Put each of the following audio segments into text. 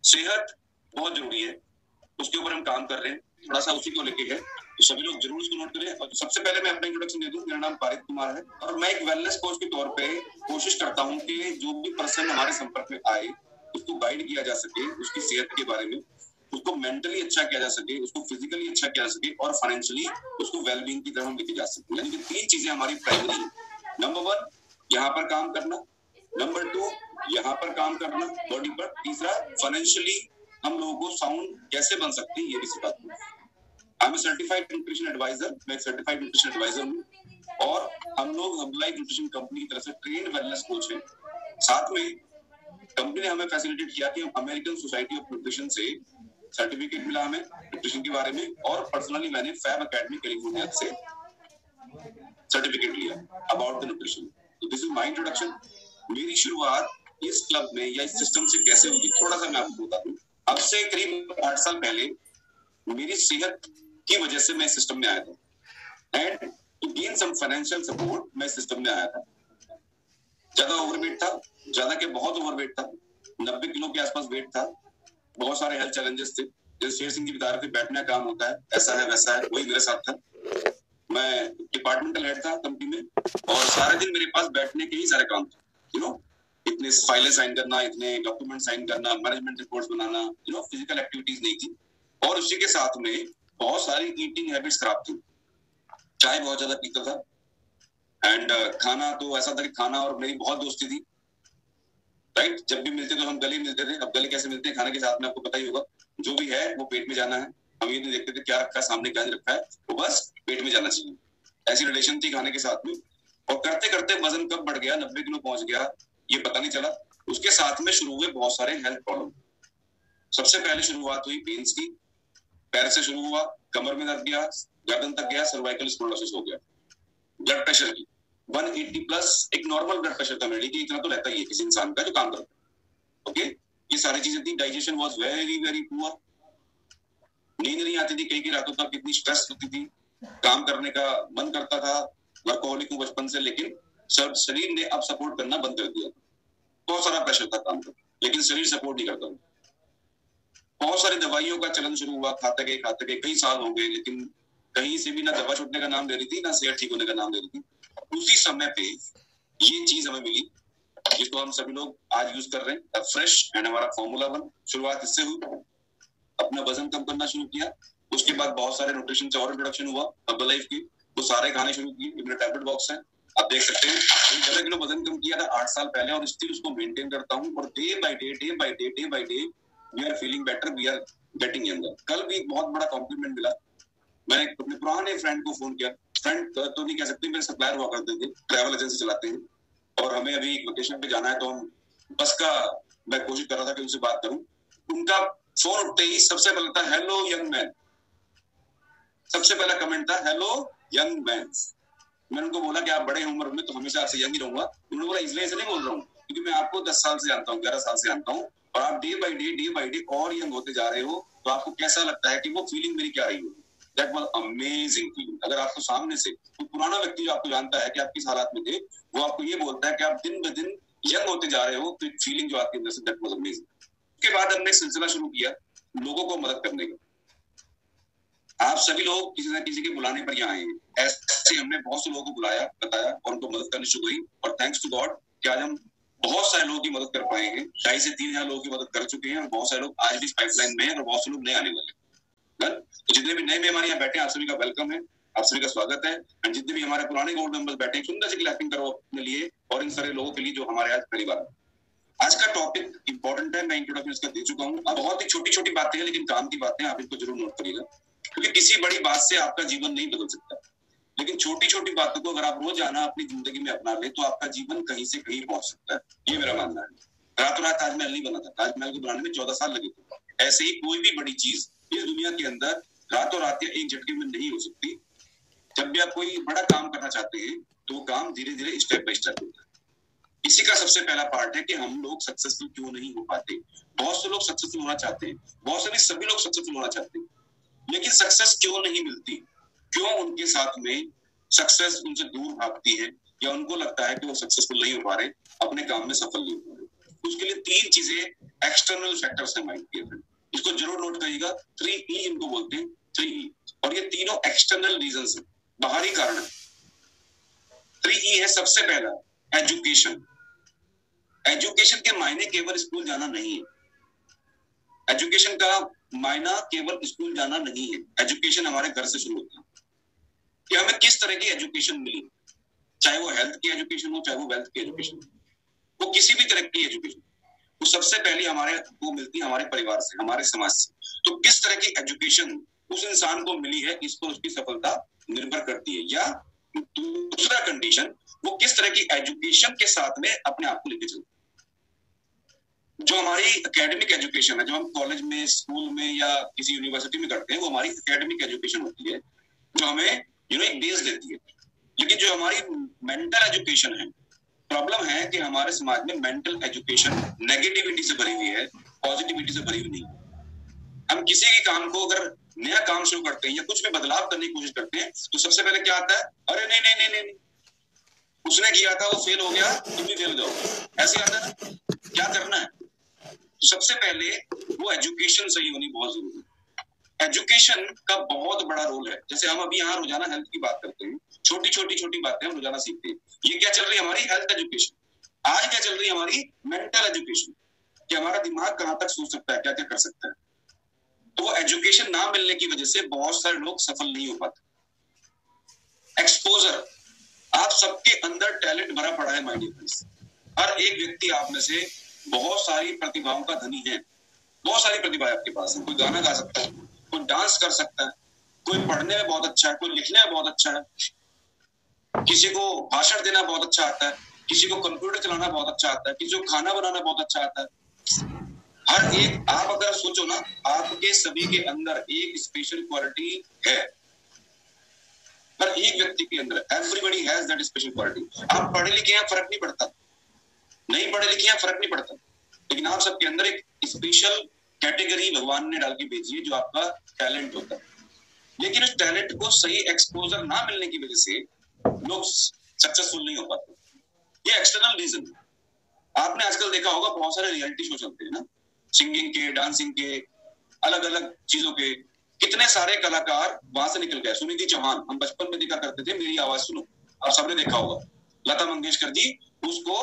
सेहत बहुत जरूरी है, उसके ऊपर हम काम कर रहे हैं, थोड़ा सा उसी को लेके है, तो सभी लोग जरूर उसको नोट करें। और सबसे पहले मैं अपना इंट्रोडक्शन दे दूं, मेरा नाम पारित कुमार है और मैं एक वेलनेस कोच के तौर पे कोशिश करता हूं कि जो भी पर्सन हमारे संपर्क में आए उसको गाइड किया जा सके, उसकी सेहत के बारे में, उसको मेंटली अच्छा किया जा सके, उसको फिजिकली अच्छा किया जा सके और फाइनेंशियली उसको वेलबींग की तरफ हम लेके जा सके। यानी कि 3 चीजें हमारी प्राइमरी है। नंबर 1 यहाँ पर काम करना, नंबर 2 यहाँ पर काम करना बॉडी पर, तीसरा फाइनेंशियली हम लोगों को साउंड कैसे बन सकते हैं ये भी सिखाते हैं। I am a certified nutrition adviser, मैं एक सर्टिफाइड न्यूट्रिशन एडवाइजर हूँ और हम लोग हर्बलाइफ न्यूट्रिशन कंपनी की तरफ से ट्रेन्ड वेलनेस कोच हैं। साथ में कंपनी ने हमें फैसिलिटेट किया कि हम अमेरिकन सोसाइटी ऑफ न्यूट्रिशन से सर्टिफिकेट मिला हमें न्यूट्रिशन के बारे में और पर्सनली मैंने फैब एकेडमी कैलिफोर्निया से सर्टिफिकेट लिया अबाउट द न्यूट्रिशन। तो दिस इज माय इंट्रोडक्शन। मेरी शुरुआत इस क्लब में या इस सिस्टम से कैसे हुई थोड़ा सा मैं आपको बता दूं। अब से करीब 8 साल पहले मेरी सेहत की वजह से मैं सिस्टम में आया था and to gain some financial support मैं सिस्टम में आया था। ज्यादा ओवरवेट था, ज्यादा के बहुत ओवरवेट था, 90 किलो के आसपास वेट था, बहुत सारे हेल्थ चैलेंजेस थे। जैसे शेर सिंह जी बता रहे थे बैठने का काम होता है, ऐसा है वैसा है, वही मेरे साथ था। मैं डिपार्टमेंटल हेड था कंपनी में और सारे दिन मेरे पास बैठने के ही सारे काम थे। इतने फाइलें साइन करना, इतने डॉक्यूमेंट साइन करना, मैनेजमेंट रिपोर्ट्स बनाना, फिजिकल एक्टिविटीज नहीं थी। और उसी के साथ में बहुत सारी ईटिंग हैबिट्स खराब थी। चाय बहुत ज्यादा पीता था एंड खाना तो ऐसा था कि खाना और मेरी बहुत दोस्ती थी, राइट। जब भी मिलते तो हम गले मिलते थे। अब गले कैसे मिलते हैं? खाने के साथ में, आपको पता ही होगा। जो भी है वो पेट में जाना है, हम ये नहीं देखते थे क्या रखा है सामने, क्या नहीं रखा है, वो बस पेट में जाना चाहिए। ऐसी रिलेशन थी खाने के साथ में। और करते करते वजन कब बढ़ गया, 90 किलो पहुंच गया, ये पता नहीं चला। उसके साथ में शुरू हुए बहुत सारे हेल्थ प्रॉब्लम। सबसे पहले शुरुआत हुई पेन्स की, पैर से शुरू हुआ, कमर में दर्द गया, गर्दन तक गया, सर्वाइकल स्पोंडिलोसिस हो गया। ब्लड प्रेशर की 180 प्लस एक नॉर्मल ब्लड प्रेशर था मेरे लिए, इतना तो रहता ही है किसी इंसान का जो काम करता है। ओके, ये सारी चीजें थी। Digestion was very very poor, नींद नहीं आती थी कई कई रातों तक, कितनी स्ट्रेस होती थी, काम करने का मन करता था, वर्कहोलिक हूं बचपन से, लेकिन शरीर ने अब सपोर्ट करना बंद कर दिया। बहुत सारा प्रेशर था काम का, लेकिन शरीर सपोर्ट नहीं करता। बहुत सारी दवाइयों का चलन शुरू हुआ, खाते गए कई साल हो गए, लेकिन कहीं से भी ना दवा छूटने का नाम ले रही थी, ना सेहत ठीक होने का नाम ले रही थी। उसी समय पे ये चीज हमें मिली जिसको हम सभी लोग आज यूज कर रहे हैं, फ्रेश एंड हमारा फॉर्मूला 1। शुरुआत इससे हुई, अपना वजन कम करना शुरू किया। उसके बाद बहुत सारे न्यूट्रिशन से और इंट्रोडक्शन हुआ हर्बलाइफ की, वो सारे खाने शुरू किए। मेरा टैबलेट बॉक्स है, आप देख सकते हैं। 11 किलो वजन कम किया था 8 साल पहले और स्टिल उसको मेंटेन करता हूँ। और day by day we are feeling better, we are getting younger. कल भी एक बहुत बड़ा कॉम्प्लीमेंट मिला। मैंने अपने पुराने फ्रेंड को फोन किया, फ्रेंड तो नहीं कह सकते, मेरे सप्लायर हुआ करते थे, ट्रैवल एजेंसी चलाते हैं और हमें अभी वेकेशन पे जाना है, तो हम बस का मैं कोशिश कर रहा था कि उनसे बात करूं। उनका फोन उठते ही सबसे पहले था हेलो यंग मैन, सबसे पहला कमेंट था हेलो यंग मैन। मैंने उनको बोला कि आप बड़े उम्र में तो हमेशा आपसे यंग ही रहूंगा। उन्होंने बोला इसलिए ऐसे नहीं बोल रहा हूँ क्योंकि मैं आपको 10 साल से जानता हूँ, 11 साल से जानता हूँ और आप डे बाय डे और यंग होते जा रहे हो, तो आपको कैसा लगता है कि वो फीलिंग मेरी क्या रही होगी। That was amazing feeling. अगर आपको सामने से कोई पुराना व्यक्ति जो आपको जानता है कि आप किस हालात में थे, वो आपको ये बोलता है कि आप दिन ब दिन यंग होते जा रहे हो, तो एक फीलिंग जो आपके अंदर से, दैट वाज अमेजिंग। उसके बाद हमने सिलसिला शुरू किया लोगों को मदद करने का। आप सभी लोग किसी न किसी के बुलाने पर यहाँ आए हैं। ऐसे हमने बहुत से लोगों को बुलाया, बताया और उनको मदद करनी शुरू हुई। और थैंक्स टू गॉड कि आज हम बहुत सारे लोगों की मदद कर पाए हैं। 2,500 से 3,000 लोगों की मदद कर चुके हैं और बहुत सारे लोग आज भी इस पाइपलाइन में हैं और बहुत से लोग नए आने वाले हैं। तो जितने भी नए मेहमान यहाँ बैठे हैं, आप सभी का वेलकम है, आप सभी का स्वागत है। और जितने भी हमारे पुराने गोल्ड मेंबर्स बैठे हैं, सुंदर सी क्लैपिंग करो अपने लिए और इन सारे लोगों के लिए जो हमारे आज पहली बार। आज का टॉपिक इंपॉर्टेंट है, मैं इंट्रोडक्शन इसका दे चुका हूँ। अब बहुत ही छोटी छोटी बातें हैं लेकिन काम की बातें, आप इनको जरूर नोट करिएगा, क्योंकि किसी बड़ी बात से आपका जीवन नहीं बदल सकता, लेकिन छोटी छोटी बातों को अगर आप रोजाना अपनी जिंदगी में अपना ले तो आपका जीवन कहीं से कहीं पहुंच सकता है। ये मेरा मानना है। रातों रात ताजमहल नहीं बना था, ताजमहल को बनाने में 14 साल लगे थे। ऐसे ही कोई भी बड़ी चीज इस दुनिया के अंदर रातों रात या एक झटके में नहीं हो सकती। जब भी आप कोई बड़ा काम करना चाहते हैं तो वो काम धीरे धीरे स्टेप बाय स्टेप होता है। इसी का सबसे पहला पार्ट है कि हम लोग सक्सेसफुल क्यों नहीं हो पाते। बहुत से लोग सक्सेसफुल होना चाहते हैं, बहुत से नहीं, सभी लोग सक्सेसफुल होना चाहते हैं, लेकिन सक्सेस क्यों नहीं मिलती? क्यों उनके साथ में सक्सेस उनसे दूर भागती है या उनको लगता है कि वो सक्सेसफुल नहीं हो पा रहे, अपने काम में सफल नहीं हो पा रहे? उसके लिए 3 चीजें एक्सटर्नल फैक्टर्स हैं माइंड के फ्रेंड, इसको जरूर नोट करिएगा। 3E इनको बोलते हैं, 3E, और ये तीनों एक्सटर्नल रीजंस हैं, बाहरी कारण है। 3E है सबसे पहला एजुकेशन। एजुकेशन के मायने केवल स्कूल जाना नहीं है, एजुकेशन का मायना केवल स्कूल जाना नहीं है। एजुकेशन हमारे घर से शुरू होता है कि हमें किस तरह की एजुकेशन मिली, चाहे वो हेल्थ की एजुकेशन हो, चाहे वो वेल्थ की एजुकेशन हो, वो किसी भी तरह की एजुकेशन, वो सबसे पहले हमारे को मिलती है हमारे परिवार से, हमारे समाज से। तो किस तरह की एजुकेशन उस इंसान को मिली है, इस पर उसकी सफलता निर्भर करती है। या दूसरा कंडीशन, वो किस तरह की एजुकेशन के साथ में अपने आप को लेके चलता है। जो हमारी एकेडमिक एजुकेशन है, जो हम कॉलेज में, स्कूल में या किसी यूनिवर्सिटी में करते हैं, वो हमारी एकेडमिक एजुकेशन होती है, जो हमें एक बेस देती है। लेकिन जो हमारी मेंटल एजुकेशन है, प्रॉब्लम है कि हमारे समाज में मेंटल एजुकेशन नेगेटिविटी से भरी हुई है, पॉजिटिविटी से भरी हुई नहीं। हम किसी भी काम को अगर नया काम शुरू करते हैं या कुछ भी बदलाव करने की कोशिश करते हैं, तो सबसे पहले क्या आता है, अरे नहीं नहीं नहीं नहीं, उसने किया था वो फेल हो गया, तुम भी फेल हो जाओ, ऐसे आता है ना। क्या करना है, सबसे पहले वो एजुकेशन सही होनी बहुत जरूरी है। एजुकेशन का बहुत बड़ा रोल है। जैसे हम अभी यहाँ रोजाना हेल्थ की बात करते हैं, छोटी बातें हम रोजाना सीखते हैं। ये क्या चल रही है, हमारी हेल्थ एजुकेशन। आज क्या चल रही है, हमारी मेंटल एजुकेशन, कि हमारा दिमाग कहाँ तक सोच सकता है, क्या क्या कर सकता है। तो वो एजुकेशन ना मिलने की वजह से बहुत सारे लोग सफल नहीं हो पाते। एक्सपोजर, आप सबके अंदर टैलेंट भरा पड़ा है माय डियर फ्रेंड्स। हर एक व्यक्ति आप में से बहुत सारी प्रतिभाओं का धनी है, बहुत सारी प्रतिभाएं आपके पास है। कोई गाना गा सकता है, कोई डांस कर सकता है, कोई पढ़ने में बहुत अच्छा है, कोई लिखने में बहुत अच्छा है, किसी को भाषण देना बहुत अच्छा आता है, किसी को कंप्यूटर चलाना बहुत अच्छा आता है, किसी को खाना बनाना बहुत अच्छा आता है। हर एक, आप अगर सोचो ना, आपके सभी के अंदर एक स्पेशल क्वालिटी है, हर एक व्यक्ति के अंदर। Everybody has that special quality. आप पढ़े लिखे हैं, फर्क नहीं पड़ता, नहीं पढ़े लिखे हैं, फर्क नहीं पड़ता, लेकिन आप सबके अंदर एक स्पेशल कैटेगरी भगवान ने डाल के भेजी है, जो आपका टैलेंट होता है। लेकिन उस टैलेंट को सही एक्सपोजर ना मिलने की वजह से लोग सक्सेसफुल नहीं हो पाते। ये एक्सटर्नल रीजन है। आपने आजकल देखा होगा, बहुत सारे रियलिटी शो चलते हैं ना, सिंगिंग के, डांसिंग के, अलग अलग चीजों के। कितने सारे कलाकार वहां से निकल गए। सुनिधि चौहान, हम बचपन में देखा करते थे, मेरी आवाज सुनो, आप सबने देखा होगा। लता मंगेशकर जी उसको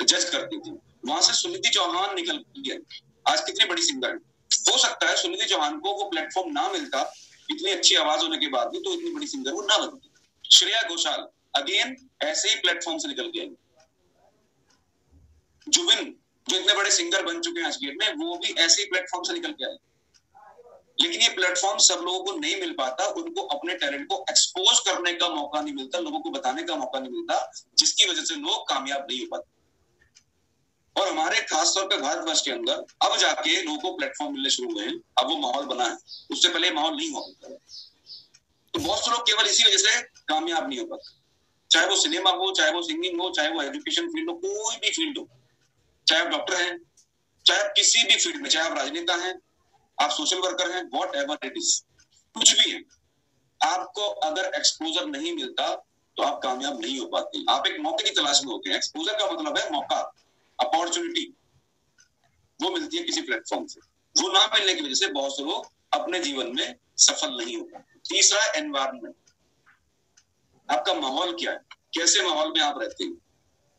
जज करती थी, वहां से सुनिधि चौहान निकल गए। आज कितनी बड़ी सिंगर है। हो सकता है सुनिधि चौहान को वो प्लेटफॉर्म ना मिलता, इतनी अच्छी आवाज होने के बाद भी, तो इतनी बड़ी सिंगर वो ना बनती। श्रेया घोषाल अगेन ऐसे ही प्लेटफॉर्म से निकल गए। जुबिन, जो इतने बड़े सिंगर बन चुके हैं आज की डेट में, वो भी ऐसे ही प्लेटफॉर्म से निकल के आए। लेकिन ये प्लेटफॉर्म सब लोगों को नहीं मिल पाता, उनको अपने टैलेंट को एक्सपोज करने का मौका नहीं मिलता, लोगों को बताने का मौका नहीं मिलता, जिसकी वजह से लोग कामयाब नहीं हो पाते। और हमारे खासतौर पर भारतवर्ष के अंदर अब जाके लोगों को प्लेटफॉर्म मिलने शुरू हुए हैं, अब वो माहौल बना है, उससे पहले माहौल नहीं हुआ करता। तो बहुत से लोग केवल इसी वजह से कामयाब नहीं हो पाते, चाहे वो सिनेमा हो, चाहे वो सिंगिंग हो, चाहे वो एजुकेशन फील्ड हो, कोई भी फील्ड हो, चाहे आप डॉक्टर हैं, चाहे आप किसी भी फील्ड में, चाहे आप राजनेता हैं, आप सोशल वर्कर हैं, व्हाट एवर इट इज, कुछ भी है, आपको अगर एक्सपोजर नहीं मिलता तो आप कामयाब नहीं हो पाते। आप एक मौके की तलाश में होते हैं। एक्सपोजर का मतलब है मौका, अपॉर्चुनिटी, वो मिलती है किसी प्लेटफॉर्म से। वो ना मिलने की वजह से बहुत से लोग अपने जीवन में सफल नहीं हो पाते। तीसरा, एनवायरनमेंट, आपका माहौल क्या है, कैसे माहौल में आप रहते हैं।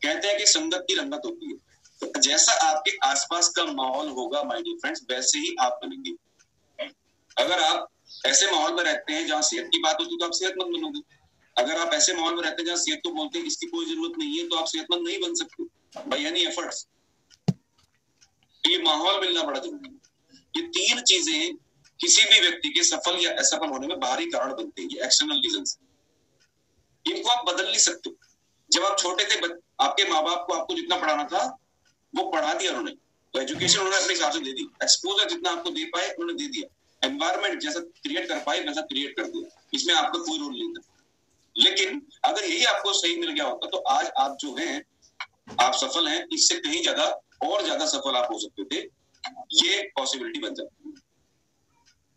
कहते हैं कि संगत की रंगत होती है, तो जैसा आपके आसपास का माहौल होगा माय डियर फ्रेंड्स, वैसे ही आप बनेंगे। अगर आप ऐसे माहौल में रहते हैं जहाँ सेहत की बात होती है, तो आप सेहतमंद बनोगे। अगर आप ऐसे माहौल में रहते हैं जहाँ सेहत को बोलते हैं इसकी कोई जरूरत नहीं है, तो आप सेहतमंद नहीं बन सकते बाय एनी एफर्ट्स। ये माहौल मिलना बड़ा जरूरी है। ये तीन चीजें किसी भी व्यक्ति के सफल या असफल होने में बाहरी कारण बनते हैं, ये एक्सटर्नल रीजंस। इनको आप बदल नहीं सकते। जब आप छोटे थे, आपके माँ बाप को आपको जितना पढ़ाना था वो पढ़ा दिया उन्होंने, तो एजुकेशन उन्होंने अपने हिसाब से दे दी, एक्सपोजर जितना आपको दे पाए उन्होंने दे दिया, एनवायरनमेंट जैसा क्रिएट कर पाए वैसा क्रिएट कर दिया, इसमें आपका कोई रोल नहीं था। लेकिन अगर यही आपको सही मिल गया होता तो आज आप जो हैं, आप सफल हैं, इससे कहीं ज्यादा और ज्यादा सफल आप हो सकते थे। ये पॉसिबिलिटी बन जाती है।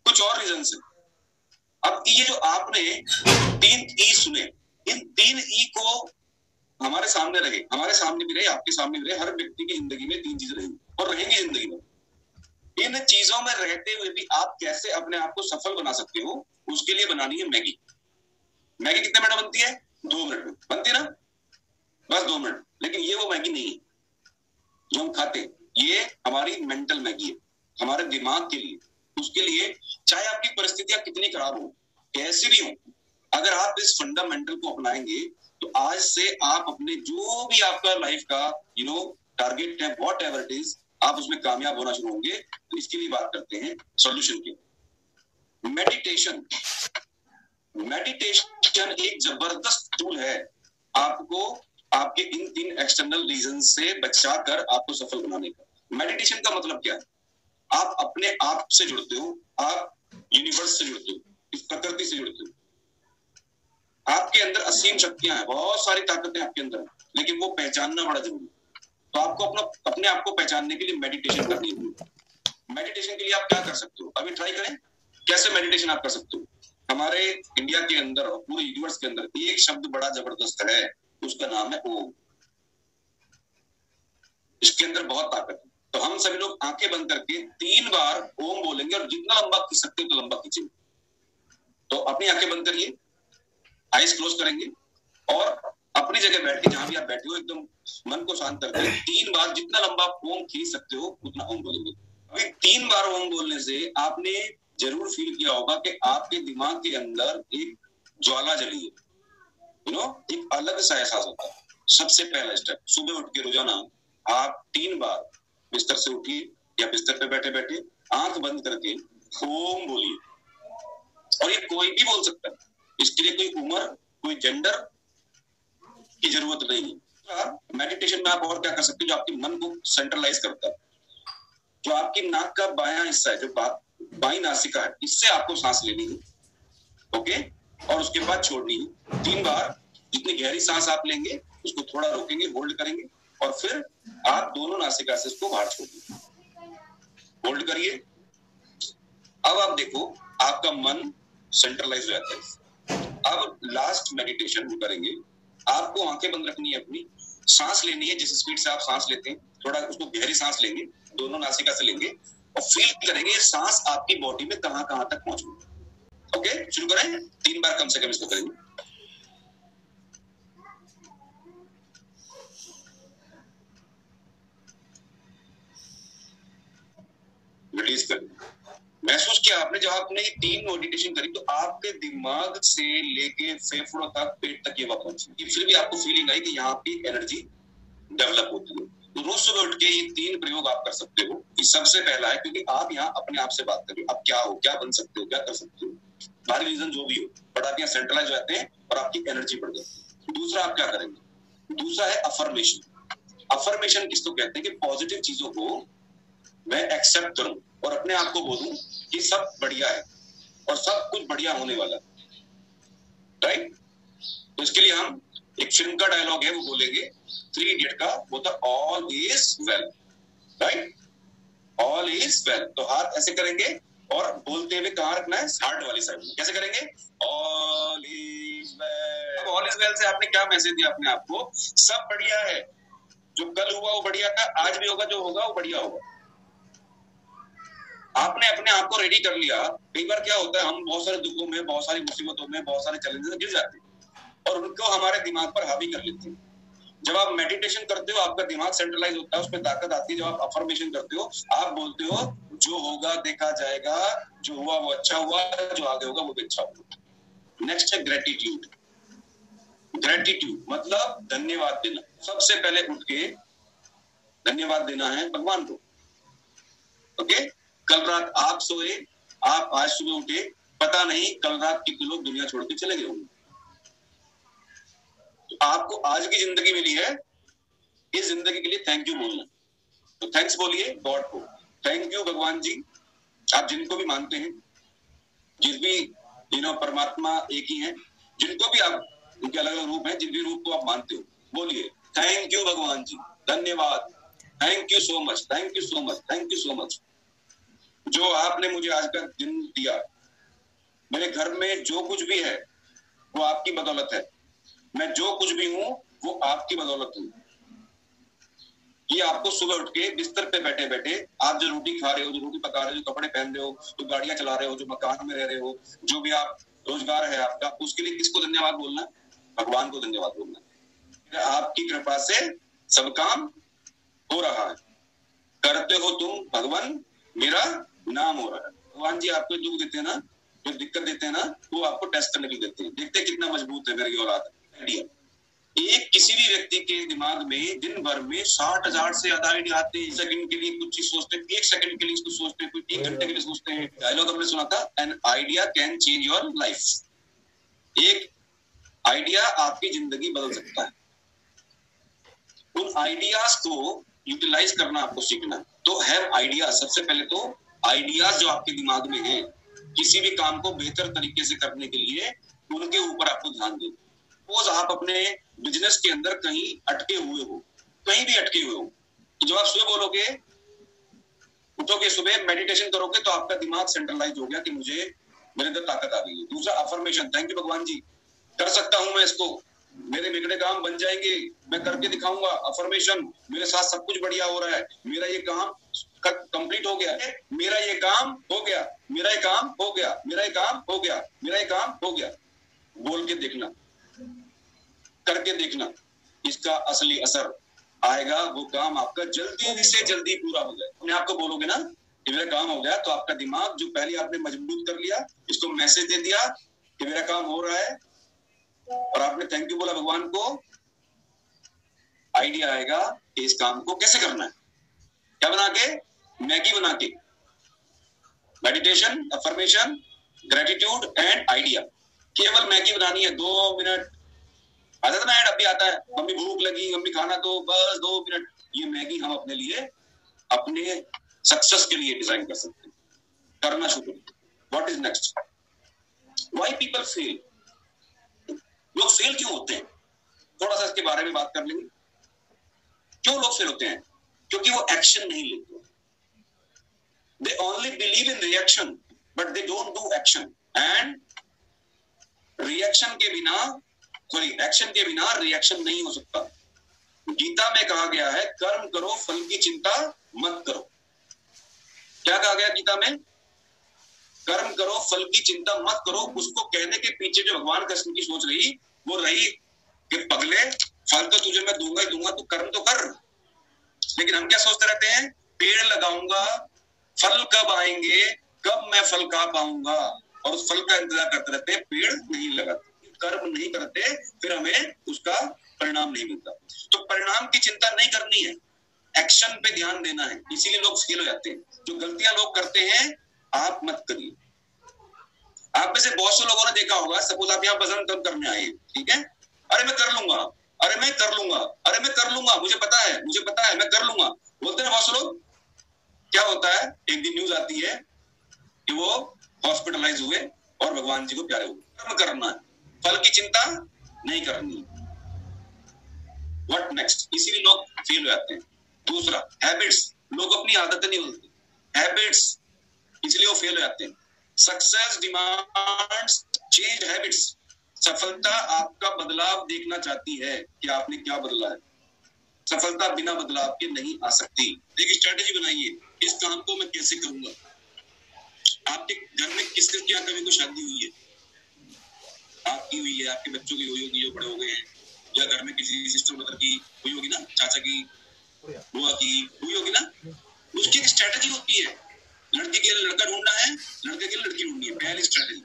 कुछ और रीजन है। अब ये जो आपने 3 ई सुने, इन 3 ई को हमारे सामने रहे, हमारे सामने भी रहे, आपके सामने भी रहे, हर व्यक्ति की जिंदगी में 3 चीजें रहेंगी और रहेंगी जिंदगी में। इन चीजों में रहते हुए भी आप कैसे अपने आप को सफल बना सकते हो, उसके लिए बनानी है मैगी। मैगी कितने मिनट बनती है? 2 मिनट में बनती है ना, बस 2 मिनट। लेकिन ये वो मैगी नहीं है जो हम खाते हैं, ये हमारी मेंटल मैगी है, हमारे दिमाग के लिए। उसके लिए चाहे आपकी परिस्थितियां कितनी खराब हो, कैसी भी हो, अगर आप इस फंडामेंटल को अपनाएंगे तो आज से आप अपने जो भी आपका लाइफ का टारगेट है, व्हाट एवर इट इज, आप उसमें कामयाब होना शुरू होंगे। तो इसके लिए बात करते हैं सॉल्यूशन की। मेडिटेशन। मेडिटेशन एक जबरदस्त टूल है आपको आपके इन 3 एक्सटर्नल रीजन से बचाकर आपको सफल बनाने का। मेडिटेशन का मतलब क्या है? आप अपने आप से जुड़ते हो, आप यूनिवर्स से जुड़ते हो, इस प्रकृति से जुड़ते हो। आपके अंदर असीम शक्तियां हैं, बहुत सारी ताकतें आपके अंदर हैं, लेकिन वो पहचानना बड़ा जरूरी है। तो आपको अपने आप को पहचानने के लिए मेडिटेशन करनी है। मेडिटेशन के लिए आप क्या कर सकते हो, अभी ट्राई करें कैसे मेडिटेशन आप कर सकते हो। हमारे इंडिया के अंदर और पूरे यूनिवर्स के अंदर एक शब्द बड़ा जबरदस्त है, उसका नाम है ओम। इसके अंदर बहुत ताकत है। तो हम सभी लोग आंखें बंद करके 3 बार ओम बोलेंगे और जितना लंबा खींच सकते हो तो लंबा खींचेंगे। तो अपनी आंखें बंद करिए, आइज क्लोज करेंगे और अपनी जगह बैठ के, जहां भी आप बैठे हो, एकदम मन को शांत करके 3 बार जितना लंबा ओम खींच सकते हो उतना ओम बोलेंगे। अभी 3 बार ओम बोलने से आपने जरूर फील किया होगा कि आपके दिमाग के अंदर एक ज्वाला जली है, एक अलग सा एहसास होता है। सबसे पहला स्टेप, सुबह उठ के रोजाना आप 3 बार बिस्तर से उठिए या बिस्तर पे बैठे बैठे आंख बंद करके ओम बोलिए। और ये कोई भी बोल सकता है, इसके लिए कोई उम्र, कोई जेंडर की जरूरत नहीं है। मेडिटेशन में आप और क्या कर सकते हो जो आपके मन को सेंट्रलाइज करता है। जो आपकी नाक का बायां हिस्सा है, जो बाई नासिका है, इससे आपको सांस लेनी है, ओके, और उसके बाद छोड़नी है। 3 बार जितनी गहरी सांस आप लेंगे उसको थोड़ा रोकेंगे, होल्ड करेंगे और फिर आप दोनों नासिका से उसको बाहर छोड़िए। होल्ड करिए। अब आप देखो आपका मन सेंट्रलाइज रहता है। अब लास्ट मेडिटेशन वो करेंगे, आपको आंखें बंद रखनी है, अपनी सांस लेनी है, जिस स्पीड से आप सांस लेते हैं थोड़ा उसको गहरी सांस लेंगे, दोनों नासिका से लेंगे और फील करेंगे सांस आपकी बॉडी में कहां कहां तक पहुंचे। ओके, शुरू करें। 3 बार कम से कम इसको करेंगे। रिलीज करें। महसूस किया आपने, जब आपने 3 मेडिटेशन करी तो आपके दिमाग से लेके फेफड़ों तक, पेट तक ये पहुंची, फिर भी आपको फीलिंग आई कि यहाँ पे एनर्जी डेवलप होती है। तो रोज सुबह उठ के ये 3 प्रयोग आप कर सकते हो। ये सबसे पहला है, क्योंकि आप यहाँ अपने आप से बात कर रहे हो, आप क्या हो, क्या बन सकते हो, क्या कर सकते हो, बाहरी रीजन जो भी हो, बट आप यहाँ सेंट्रलाइज रहते हैं और आपकी एनर्जी बढ़ जाती है। दूसरा आप क्या करेंगे? दूसरा है अफर्मेशन। अफर्मेशन किसको कहते हैं? कि पॉजिटिव चीजों को मैं एक्सेप्ट करूं और अपने आप को बोलूं कि सब बढ़िया है और सब कुछ बढ़िया होने वाला है, राइट। तो इसके लिए हम एक फिल्म का डायलॉग है वो बोलेंगे, 3 इडियट का, वो था all is well, right, all is well. तो हाथ ऐसे करेंगे और बोलते हुए कहां रखना है? हार्ट वाली साइड में। कैसे करेंगे? All is well. All is well से आपने क्या मैसेज दिया अपने आप को? सब बढ़िया है, जो कल हुआ वो बढ़िया था, आज भी होगा, जो होगा वो बढ़िया होगा। आपने अपने आप को रेडी कर लिया। कई बार क्या होता है, हम बहुत सारे दुखों में, बहुत सारी मुसीबतों में, बहुत सारे चैलेंजेस में गिर जाते हैं और उनको हमारे दिमाग पर हावी कर लेते हैं। जब आप मेडिटेशन करते हो आपका दिमाग सेंट्रलाइज होता है, उसमें ताकत आती है। जब आप अफर्मेशन करते हो, आप बोलते हो जो होगा देखा जाएगा, जो हुआ वो अच्छा हुआ, जो आगे होगा वो भी अच्छा होगा। नेक्स्ट है ग्रेटिट्यूड। ग्रेटिट्यूड मतलब धन्यवाद देना। सबसे पहले उठ के धन्यवाद देना है भगवान को, ओके। कल रात आप सोए, आप आज सुबह उठे, पता नहीं कल रात कितने लोग दुनिया छोड़ के चले गए होंगे। तो आपको आज की जिंदगी मिली है, इस जिंदगी के लिए थैंक यू बोलना। तो थैंक्स बोलिए गॉड को, थैंक यू भगवान जी। आप जिनको भी मानते हैं, जिस भी परमात्मा एक ही है, जिनको भी आप, उनके अलग अलग रूप हैं, जिन भी रूप को आप मानते हो, बोलिए थैंक यू भगवान जी, धन्यवाद, thank you so much, thank you so much, thank you so much, जो आपने मुझे आज का दिन दिया। मेरे घर में जो कुछ भी है वो आपकी बदौलत है। मैं जो कुछ भी हूं वो आपकी बदौलत हुई। ये आपको सुबह उठ के बिस्तर पे बैठे बैठे आप जो रोटी खा रहे हो, जो रोटी पका रहे हो, जो कपड़े पहन रहे हो, जो गाड़ियां चला रहे हो, जो मकान में रह रहे हो, जो भी आप रोजगार है आपका, उसके लिए किसको धन्यवाद बोलना है? भगवान को धन्यवाद बोलना है। आपकी कृपा से सब काम हो रहा है, करते हो तुम भगवान, मेरा नाम हो रहा है। भगवान जी आपको दुख देते हैं ना, जो दिक्कत देते हैं ना, वो आपको टेस्ट करने के लिए देते हैं, देखते हैं कितना मजबूत है मेरी औलाद। आइडिया एक किसी भी व्यक्ति के दिमाग में दिन भर में 60,000 से ज्यादा आइडिया आते हैं। सेकंड के लिए कुछ चीज सोचते हैं, 1 सेकंड के लिए इसको सोचते हैं, कोई 1 घंटे के लिए सोचते हैं। डायलॉग हमने सुना था, an idea can change your life. एक आइडिया आपकी जिंदगी बदल सकता है। उन आइडियाज को यूटिलाइज करना आपको सीखना। तो हैव आइडिया, सबसे पहले तो आइडियाज जो आपके दिमाग में है किसी भी काम को बेहतर तरीके से करने के लिए, उनके ऊपर आपको ध्यान दें। सपोज आप अपने बिजनेस के अंदर कहीं अटके हुए हो, कहीं भी अटके हुए हो, तो जब आप सुबह बोलोगे, उठोगे सुबह, मेडिटेशन करोगे, तो आपका दिमाग सेंट्रलाइज हो गया कि मुझे मेरे अंदर ताकत आ गई है। दूसरा अफर्मेशन, थैंक यू भगवान जी, कर सकता हूं मैं इसको, मेरे बिगड़े काम बन जाएंगे, मैं करके दिखाऊंगा। अफर्मेशन, मेरे साथ सब कुछ बढ़िया हो रहा है, मेरा ये काम कंप्लीट हो गया है, मेरा ये काम हो गया, मेरा ये काम हो गया, मेरा ये काम हो गया, मेरा ये काम हो गया। बोल के देखना, करके देखना, इसका असली असर आएगा। वो काम आपका जल्दी से जल्दी पूरा हो जाए। अपने आप को बोलोगे ना कि मेरा काम हो गया, तो आपका दिमाग जो पहले आपने मजबूत कर लिया, इसको मैसेज दे दिया कि मेरा काम हो रहा है, और आपने थैंक यू बोला भगवान को, आइडिया आएगा कि इस काम को कैसे करना है। क्या बना के? मैगी बना के। Meditation, affirmation, gratitude and idea. केवल मैगी बनानी है, 2 मिनट। आता था ना ऐड, अभी आता है, मम्मी भूख लगी, मम्मी खाना दो, बस 2 मिनट। ये मैगी हम अपने लिए, अपने सक्सेस के लिए डिजाइन कर सकते हैं। करना शुरू। What is next? Why people fail? लोग फेल क्यों होते हैं? थोड़ा सा इसके बारे में बात कर लेंगे। क्यों लोग फेल होते हैं? क्योंकि वो एक्शन नहीं लेते। They only believe in reaction, but they don't do action. And reaction के बिना, एक्शन के बिना रिएक्शन नहीं हो सकता। गीता में कहा गया है, कर्म करो, फल की चिंता मत करो। क्या कहा गया गीता में? कर्म करो, फल की चिंता मत करो। उसको कहने के पीछे जो भगवान कृष्ण की सोच रही, वो रही कि पगले, फल तो तुझे मैं दूंगा ही दूंगा, तू कर्म तो कर। लेकिन हम क्या सोचते रहते हैं? पेड़ लगाऊंगा, फल कब आएंगे, कब मैं फल खा पाऊंगा, और उस फल का इंतजार करते रहते हैं, पेड़ नहीं लगाते, कर्म नहीं करते, फिर हमें उसका परिणाम नहीं मिलता। तो परिणाम की चिंता नहीं करनी है, एक्शन पे ध्यान देना है। इसीलिए लोग फेल हो जाते हैं। जो गलतियां लोग करते हैं, आप मत करिए। आप में से बहुत से लोगों ने देखा होगा, सपोज आप यहाँ वजन कम करने आए, ठीक है, अरे मैं कर लूंगा, अरे मैं कर लूंगा, अरे मैं कर लूंगा, मुझे पता है, मुझे पता है, मैं कर लूंगा, बोलते हैं बहुत से लोग। क्या होता है? एक दिन न्यूज आती है कि वो हॉस्पिटलाइज हुए और भगवान जी को प्यारे हुए। कर्म करना है, फल की चिंता नहीं करनी। What next? इसीलिए लोग फेल हो जाते हैं। दूसरा, हैबिट्स। लोग अपनी आदतें नहीं बदलते, हैबिट्स, इसलिए वो फेल हो जाते हैं। Success demands change habits. सफलता आपका बदलाव देखना चाहती है कि आपने क्या बदला है। सफलता बिना बदलाव के नहीं आ सकती। एक स्ट्रेटेजी बनाइए, इस काम को मैं कैसे करूंगा। आपके घर में किसके क्या कभी कोई शादी हुई है? आपकी हुई है, आपके बच्चों की हुई होगी जो बड़े हो गए हैं, या घर में किसी सिस्टर ब्रदर की हुई होगी ना, चाचा की, बुआ की हुई होगी ना। उसकी एक स्ट्रेटेजी होती है। लड़की के लिए लड़का ढूंढना है, लड़के के लिए लड़की ढूंढनी है। पहली स्ट्रेटेजी।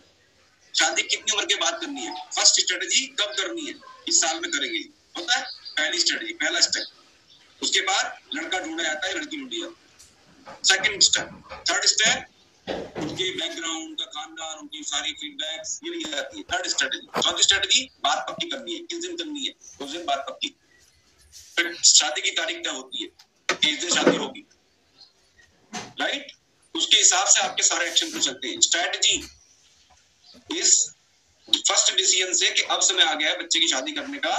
शादी कितनी उम्र के बाद करनी है? फर्स्ट स्ट्रेटेजी कब करनी है? इस साल में करेंगे, होता है पहली स्ट्रेटेजी, पहला स्टेप। उसके बाद लड़का ढूंढा जाता है, लड़की ढूंढी जाती है। सेकंड स्टेप, थर्ड स्टेप, उनके बैकग्राउंड, उनका खानदान, उनकी सारी फीडबैक्स ये नहीं आती है। Third strategy. चौथी स्ट्रेटेजी, बात पक्की करनी है। किस दिन करनी है? उस दिन बात पक्की। फिर शादी की तारीख तय होती है, किस दिन शादी होगी, राइट? उसके हिसाब से आपके सारे एक्शन पे चलते हैं। स्ट्रेटेजी इस फर्स्ट डिसीजन से कि अब समय आ गया है बच्चे की शादी करने का,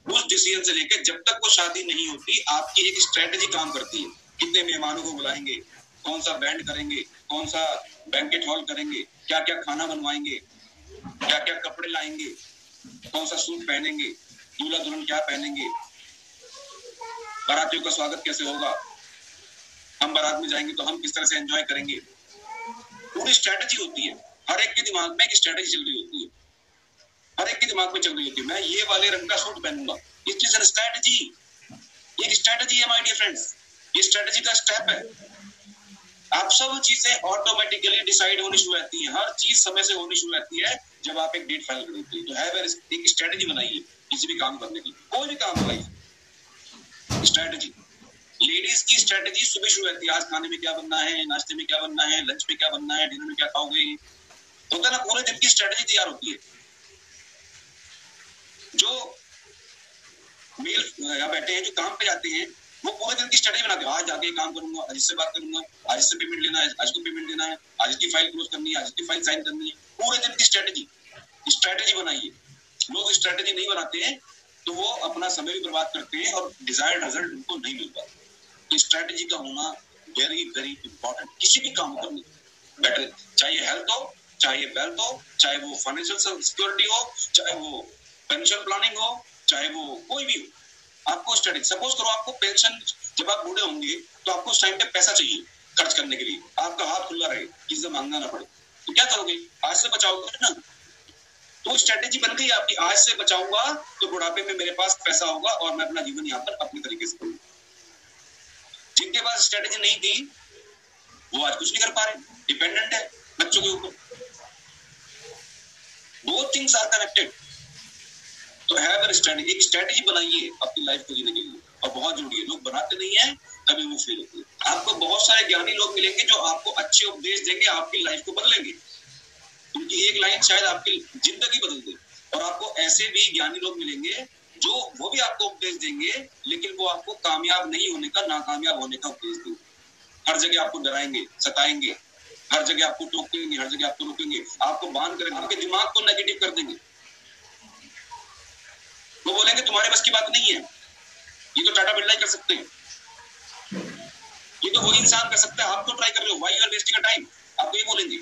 उस डिसीजन से लेकर जब तक वो शादी नहीं होती, आपकी एक स्ट्रेटेजी काम करती है। कितने मेहमानों को बुलाएंगे, कौन सा बैंड करेंगे, कौन सा बैंकेट हॉल करेंगे, क्या क्या खाना बनवाएंगे, क्या क्या कपड़े लाएंगे, कौन सा सूट पहनेंगे, दूल्हा दुल्हन क्या पहनेंगे, बारातियों का स्वागत कैसे होगा, हम बारात में जाएंगे तो हम किस तरह से एंजॉय करेंगे। पूरी स्ट्रेटेजी होती है, हर एक के दिमाग में एक स्ट्रेटेजी चल रही होती है, हर एक के दिमाग में चल रही होती है। मैं ये वाले रंग का सूट पहनूंगा, इट इज एन स्ट्रेटेजी, एक स्ट्रेटेजी है माय डियर फ्रेंड्स, ये स्ट्रेटेजी का स्टेप है। आप सब चीजें ऑटोमेटिकली डिसाइड होनी शुरू रहती है, हर चीज समय से होनी शुरू रहती है जब आप एक डेट फाइल करते हैं। तो हैव एक स्ट्रेटेजी बनाइए किसी भी काम करने की, कोई भी काम बनाइए स्ट्रेटेजी। लेडीज की स्ट्रेटेजी सुबह शुरू रहती है, आज खाने में क्या बनना है, नाश्ते में क्या बनना है, लंच में क्या बनना है, डिनर में क्या खाओगे, होता है ना, पूरे दिन की स्ट्रेटेजी तैयार होती है। जो मेल यहाँ बैठे हैं, जो काम पे जाते हैं, वो पूरे दिन की स्ट्रेटेजी बनाते हैं, आज जाके काम करूंगा, आज इससे बात करूंगा, आज इससे पेमेंट लेना है, आज को पेमेंट देना है, आज इसकी फाइल क्लोज करनी है, आज इसकी फाइल साइन करनी है, पूरे दिन की स्ट्रेटेजी बनाइए। लोग स्ट्रेटेजी नहीं बनाते हैं तो वो अपना समय भी बर्बाद करते हैं और डिजायर्ड रिजल्ट उनको नहीं मिल पाता। तो स्ट्रेटेजी का होना वेरी वेरी इंपॉर्टेंट, किसी भी काम करने बेटर, चाहे हेल्थ हो, चाहे वेल्थ हो, चाहे वो फाइनेंशियल सिक्योरिटी हो, चाहे वो पेंशन प्लानिंग हो, चाहे वो कोई भी हो, आपको स्ट्रेटेजी। सपोज करो आपको पेंशन, जब आप बूढ़े होंगे तो आपको उस टाइम पे पैसा चाहिए खर्च करने के लिए, आपका हाथ खुला रहे, किसी से मांगना ना पड़े, तो क्या करोगे, आज से बचाओगे ना। तो स्ट्रेटेजी बन गई आपकी, आज से बचाऊंगा तो बुढ़ापे में मेरे पास पैसा होगा और मैं अपना जीवन यहाँ पर अपने तरीके से करूंगा। जिनके पास स्ट्रेटेजी नहीं थी वो आज कुछ नहीं कर पा रहे, डिपेंडेंट है बच्चों के ऊपर। Both things are connected. तो हैव अ स्ट्रेटेजी, एक स्ट्रेटेजी बनाइए अपनी लाइफ को जीने के लिए, और बहुत जरूरी है। लोग बनाते नहीं है तभी वो फेल होते हैं। आपको बहुत सारे ज्ञानी लोग मिलेंगे जो आपको अच्छे उपदेश देंगे, आपकी लाइफ को बदलेंगे, उनकी एक लाइन शायद आपकी जिंदगी बदल दे। और आपको ऐसे भी ज्ञानी लोग मिलेंगे जो वो भी आपको उपदेश देंगे, लेकिन वो आपको कामयाब नहीं होने का, नाकामयाब होने का उपदेश देंगे। हर जगह आपको डराएंगे, सताएंगे, हर जगह आपको टोकेंगे, हर जगह आपको रोकेंगे, आपको बांध कर आपके दिमाग को नेगेटिव कर देंगे। वो बोलेंगे तुम्हारे बस की बात नहीं है, ये तो टाटा बिरला ही कर सकते हैं, ये तो वही इंसान कर सकता है, आप तो ट्राई कर रहे हो, why you are wasting a time, आपको ये बोलेंगे।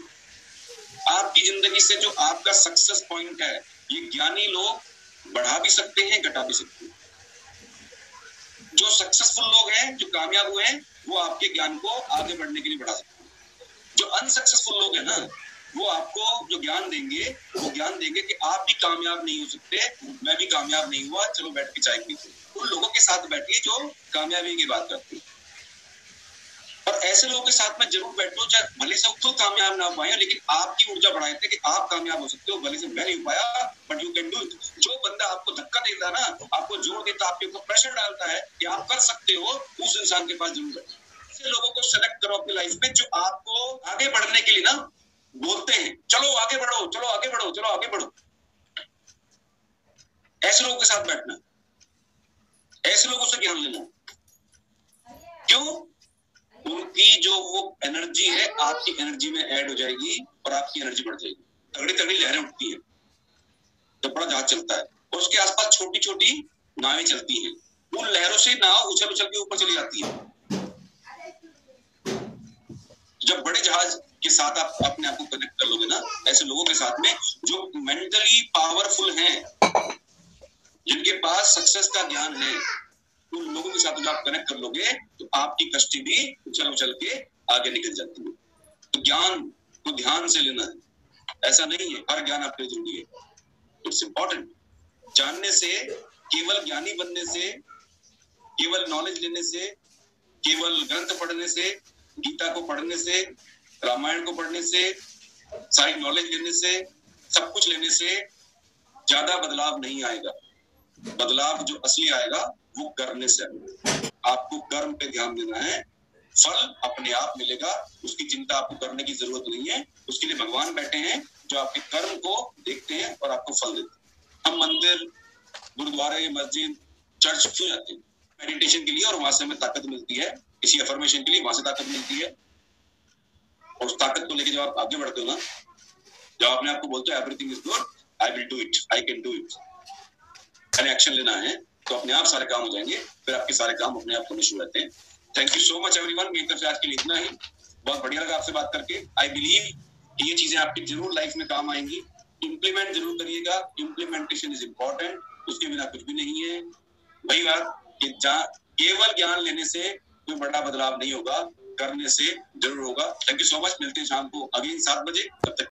आपकी जिंदगी से जो आपका सक्सेस पॉइंट है, ये ज्ञानी लोग बढ़ा भी सकते हैं, घटा भी सकते हैं। जो सक्सेसफुल लोग हैं, जो कामयाब हुए हैं, वो आपके ज्ञान को आगे बढ़ने के लिए बढ़ा सकते हैं। जो अनसक्सेसफुल लोग हैं ना, वो आपको जो ज्ञान देंगे, वो ज्ञान देंगे कि आप भी कामयाब नहीं हो सकते, मैं भी कामयाब नहीं हुआ, चलो बैठ के चाय पीते। उन लोगों के साथ बैठिए जो कामयाबी की बात करते हैं, और ऐसे लोगों के साथ में जरूर बैठो, चाहे भले से खुद कामयाब ना हो पाए, लेकिन आपकी ऊर्जा बढ़ाए थे कि आप कामयाब हो सकते हो, भले से मैं नहीं हो पाया, but you can do it. जो बंदा आपको धक्का देता ना, आपको जोर देता, आपके ऊपर प्रेशर डालता है कि आप कर सकते हो, उस इंसान के पास जरूर बैठो। ऐसे लोगों को सेलेक्ट करो अपनी लाइफ में, जो आपको आगे बढ़ने के लिए ना बोलते हैं, चलो आगे बढ़ो, चलो आगे बढ़ो, चलो आगे बढ़ो। ऐसे लोगों के साथ बैठना, ऐसे लोगों से ज्ञान लेना। क्यों? उनकी जो वो एनर्जी है आपकी एनर्जी में ऐड हो जाएगी और आपकी एनर्जी बढ़ जाएगी। तगड़ी तगड़ी लहरें उठती है जब बड़ा जहाज चलता है, और उसके आसपास छोटी छोटी नावें चलती हैं, उन लहरों से नाव उछल उछल के ऊपर चली जाती है। जब बड़े जहाज के साथ आप अपने आप को कनेक्ट कर लोगे ना, ऐसे लोगों के साथ में जो मेंटली पावरफुल हैं, जिनके पास सक्सेस का ज्ञान है, उन लोगों के साथ जब आप कनेक्ट कर लोगे तो आपकी कष्टी भी उछल उछल के आगे निकल जाती है। तो ज्ञान को ध्यान से लेना है, ऐसा नहीं है हर ज्ञान आपके लिए जरूरी है, इट्स इम्पोर्टेंट। जानने से, केवल ज्ञानी बनने से, केवल नॉलेज लेने से, केवल ग्रंथ पढ़ने से, गीता को पढ़ने से, रामायण को पढ़ने से, सारी नॉलेज लेने से, सब कुछ लेने से ज्यादा बदलाव नहीं आएगा। बदलाव जो असली आएगा वो करने से आएगा। आपको कर्म पे ध्यान देना है, फल अपने आप मिलेगा, उसकी चिंता आपको करने की जरूरत नहीं है। उसके लिए भगवान बैठे हैं जो आपके कर्म को देखते हैं और आपको फल देते हैं। हम मंदिर, गुरुद्वारे, मस्जिद, चर्च क्यों जाते हैं? मेडिटेशन के लिए, और वहां से हमें ताकत मिलती है, किसी अफर्मेशन के लिए वहां से ताकत मिलती है। और उस ताकत को लेके जब आप आगे बढ़ते हो ना, जब अपने आपको बोलते हो everything is good, I will do it, I can do it, मैंने एक्शन लेना है, तो अपने आप सारे काम हो जाएंगे, फिर आपके सारे काम अपने आप होने शुरू रहते हैं। Thank you so much everyone, मेरी तरफ से आज के लिए इतना ही। बहुत बढ़िया लगा आपसे बात करके। आई बिलीव कि ये चीजें आपकी जरूर लाइफ में काम आएंगी। इम्प्लीमेंट जरूर करिएगा, इम्प्लीमेंटेशन इज इम्पोर्टेंट। उसके बिना कुछ भी नहीं है। वही बात कि केवल ज्ञान लेने से कोई बड़ा बदलाव नहीं होगा, करने से जरूर होगा। थैंक यू सो मच, मिलते हैं शाम को अगेन 7 बजे, तब तक